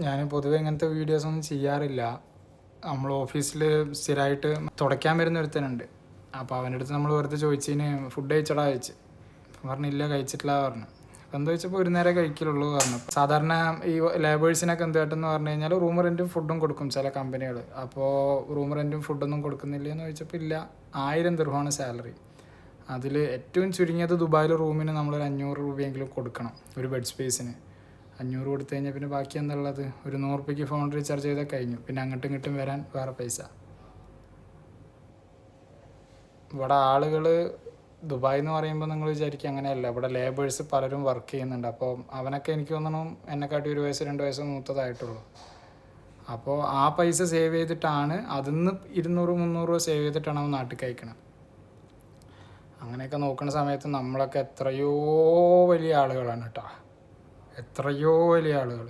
ഞാൻ പൊതുവെ ഇങ്ങനത്തെ വീഡിയോസൊന്നും ചെയ്യാറില്ല. നമ്മൾ ഓഫീസിൽ സ്ഥിരമായിട്ട് തുടയ്ക്കാൻ വരുന്ന ഒരുത്തനുണ്ട്. അപ്പോൾ അവൻ്റെ അടുത്ത് നമ്മൾ വെറുതെ ചോദിച്ചതിന് ഫുഡ് കഴിച്ചടാ കഴിച്ച് പറഞ്ഞില്ല, കഴിച്ചിട്ടില്ല പറഞ്ഞു. അപ്പോൾ എന്താ വെച്ചപ്പോൾ ഒരു നേരം കഴിക്കലുള്ളൂ പറഞ്ഞു. സാധാരണ ഈ ലേബേഴ്സിനൊക്കെ എന്ത് കേട്ടെന്ന് പറഞ്ഞു കഴിഞ്ഞാൽ റൂം റെൻറ്റും ഫുഡും കൊടുക്കും ചില കമ്പനികൾ. അപ്പോൾ റൂം റെൻറ്റും ഫുഡൊന്നും കൊടുക്കുന്നില്ല എന്ന് ചോദിച്ചപ്പോൾ ഇല്ല, 1000 ദിർഹമാണ് സാലറി. അതിൽ ഏറ്റവും ചുരുങ്ങിയത് ദുബായിൽ റൂമിന് നമ്മളൊരു 500 രൂപയെങ്കിലും കൊടുക്കണം ഒരു ബെഡ് സ്പേസിന്. 500 കൊടുത്തു കഴിഞ്ഞാൽ പിന്നെ ബാക്കി എന്താ ഉള്ളത്? ഒരു 100 രൂപയ്ക്ക് ഫോൺ റീചാർജ് ചെയ്താൽ കഴിഞ്ഞു. പിന്നെ അങ്ങോട്ടും ഇങ്ങോട്ടും വരാൻ വേറെ പൈസ. ഇവിടെ ആളുകൾ ദുബായ് എന്ന് പറയുമ്പോൾ നിങ്ങൾ വിചാരിക്കുക അങ്ങനെയല്ല. ഇവിടെ ലേബേഴ്സ് പലരും വർക്ക് ചെയ്യുന്നുണ്ട്. അപ്പോൾ അവനൊക്കെ എനിക്ക് തോന്നണം എന്നെക്കാട്ടി 1 വയസ്സ് 2 വയസ്സ് മൂത്തതായിട്ടുള്ളൂ. അപ്പോൾ ആ പൈസ സേവ് ചെയ്തിട്ടാണ് അതിൽ നിന്ന് 200-300 രൂപ സേവ് ചെയ്തിട്ടാണ് അവൻ നാട്ടിൽ കഴിക്കണം. അങ്ങനെയൊക്കെ നോക്കുന്ന സമയത്ത് നമ്മളൊക്കെ എത്രയോ വലിയ ആളുകളാണ് കേട്ടോ, എത്രയോ വലിയ ആളുകൾ.